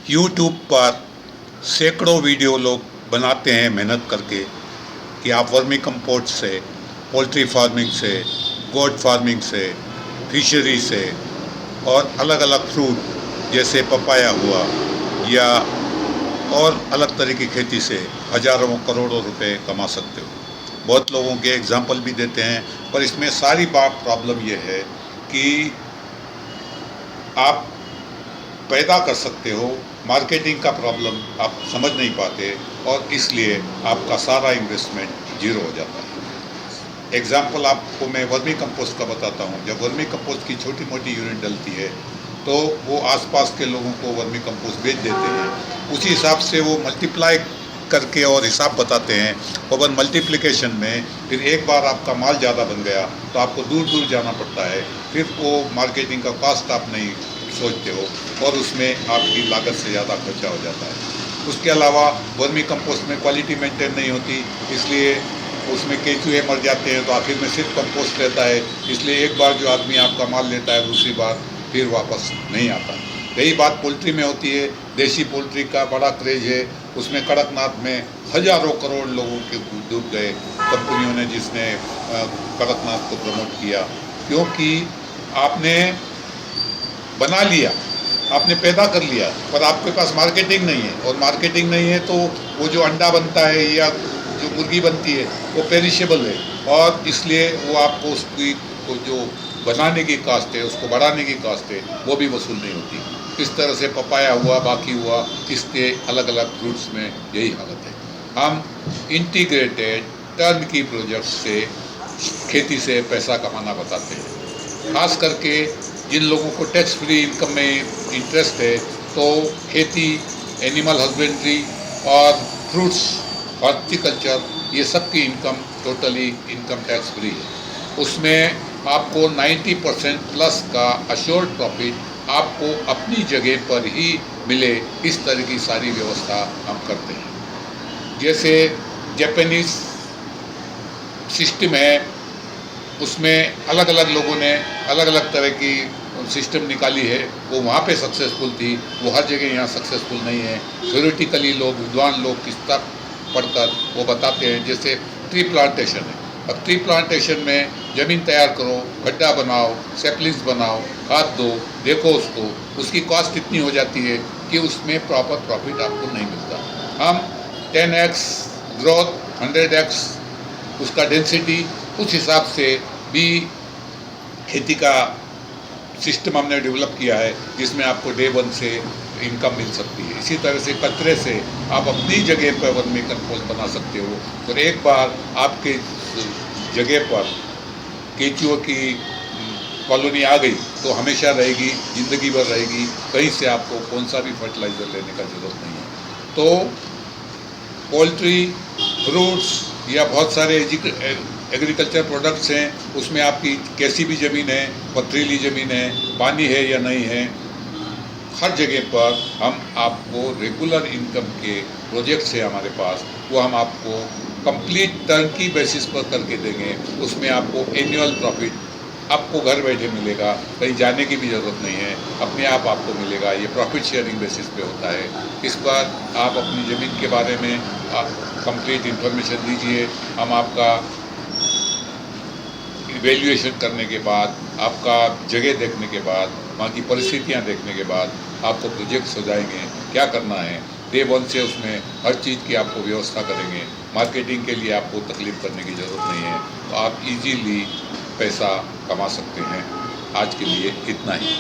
YouTube पर सैकड़ों video लोग बनाते हैं मेहनत करके कि आप वर्मी कंपोस्ट से, पोल्ट्री फार्मिंग से, गोट फार्मिंग से, फिशरी से और अलग अलग फ्रूट जैसे पपाया हुआ या और अलग तरह की खेती से हजारों करोड़ों रुपए कमा सकते हो। बहुत लोगों के एग्जाम्पल भी देते हैं, पर इसमें सारी बात प्रॉब्लम यह है कि आप पैदा कर सकते हो, मार्केटिंग का प्रॉब्लम आप समझ नहीं पाते और इसलिए आपका सारा इन्वेस्टमेंट जीरो हो जाता है। एग्जाम्पल आपको मैं वर्मी कंपोस्ट का बताता हूँ। जब वर्मी कंपोस्ट की छोटी मोटी यूनिट डलती है तो वो आसपास के लोगों को वर्मी कंपोस्ट बेच देते हैं। उसी हिसाब से वो मल्टीप्लाई करके और हिसाब बताते हैं, और मल्टीप्लिकेशन में फिर एक बार आपका माल ज़्यादा बन गया तो आपको दूर दूर जाना पड़ता है। फिर वो मार्केटिंग का कॉस्ट आप नहीं सोचते हो और उसमें आपकी लागत से ज़्यादा खर्चा हो जाता है। उसके अलावा वर्मी कंपोस्ट में क्वालिटी मेंटेन नहीं होती, इसलिए उसमें केंचुए मर जाते हैं, तो आखिर में सिर्फ कंपोस्ट रहता है। इसलिए एक बार जो आदमी आपका माल लेता है दूसरी बार फिर वापस नहीं आता। यही बात पोल्ट्री में होती है। देसी पोल्ट्री का बड़ा क्रेज है, उसमें कड़कनाथ में हजारों करोड़ लोगों के डूब गए कंपनियों ने जिसने कड़कनाथ को प्रमोट किया, क्योंकि आपने बना लिया, आपने पैदा कर लिया, पर आपके पास मार्केटिंग नहीं है, और मार्केटिंग नहीं है तो वो जो अंडा बनता है या जो मुर्गी बनती है वो पेरिशेबल है, और इसलिए वो आपको उसकी जो बनाने की कास्ट है, उसको बढ़ाने की कास्ट है, वो भी वसूल नहीं होती। इस तरह से पपाया हुआ, बाकी हुआ, इसके अलग अलग फ्रूट्स में यही हालत है। हम इंटीग्रेटेड टर्न की प्रोजेक्ट से खेती से पैसा कमाना बताते हैं। खास करके जिन लोगों को टैक्स फ्री इनकम में इंटरेस्ट है, तो खेती, एनिमल हस्बेंड्री और फ्रूट्स, हॉर्टिकल्चर, ये सब की income totally income tax free है। उसमें आपको 90% प्लस का अश्योर्ड प्रॉफिट आपको अपनी जगह पर ही मिले, इस तरह की सारी व्यवस्था हम करते हैं। जैसे जापानीज सिस्टम है, उसमें अलग अलग लोगों ने अलग अलग तरह की सिस्टम निकाली है। वो वहाँ पे सक्सेसफुल थी, वो हर जगह यहाँ सक्सेसफुल नहीं है। थ्योरेटिकली लोग, विद्वान लोग किताब पढ़कर वो बताते हैं। जैसे ट्री प्लांटेशन है, अब ट्री प्लांटेशन में ज़मीन तैयार करो, गड्ढा बनाओ, सैपलिंग्स बनाओ, खाद दो, देखो उसको, उसकी कॉस्ट इतनी हो जाती है कि उसमें प्रॉपर प्रॉफिट आपको नहीं मिलता। हम 10x ग्रोथ, 100x उसका डेंसिटी, उस हिसाब से भी खेती का सिस्टम हमने डेवलप किया है, जिसमें आपको डे 1 से इनकम मिल सकती है। इसी तरह से कचरे से आप अपनी जगह पर वर्मी कंपोस्ट बना सकते हो, और एक बार आपके जगह पर केंचुओं की कॉलोनी आ गई तो हमेशा रहेगी, ज़िंदगी भर रहेगी। कहीं से आपको कौन सा भी फर्टिलाइज़र लेने का ज़रूरत नहीं है। तो पोल्ट्री, फ्रूट्स या बहुत सारे एग्रीकल्चर प्रोडक्ट्स हैं, उसमें आपकी कैसी भी ज़मीन है, पथरीली ज़मीन है, पानी है या नहीं है, हर जगह पर हम आपको रेगुलर इनकम के प्रोजेक्ट्स है हमारे पास, वो हम आपको कंप्लीट टर्नकी बेसिस पर करके देंगे। उसमें आपको एनुअल प्रॉफिट आपको घर बैठे मिलेगा, कहीं जाने की भी ज़रूरत नहीं है, अपने आप आपको मिलेगा। ये प्रॉफिट शेयरिंग बेसिस पे होता है। इस पर आप अपनी ज़मीन के बारे में कंप्लीट इन्फॉर्मेशन दीजिए। हम आपका इवेल्युएशन करने के बाद, आपका जगह देखने के बाद, वहाँ की परिस्थितियाँ देखने के बाद आपको प्रोजेक्ट्स हो जाएंगे क्या करना है। डे 1 से उसमें हर चीज़ की आपको व्यवस्था करेंगे। मार्केटिंग के लिए आपको तकलीफ करने की ज़रूरत नहीं है, तो आप इजीली पैसा कमा सकते हैं। आज के लिए इतना ही।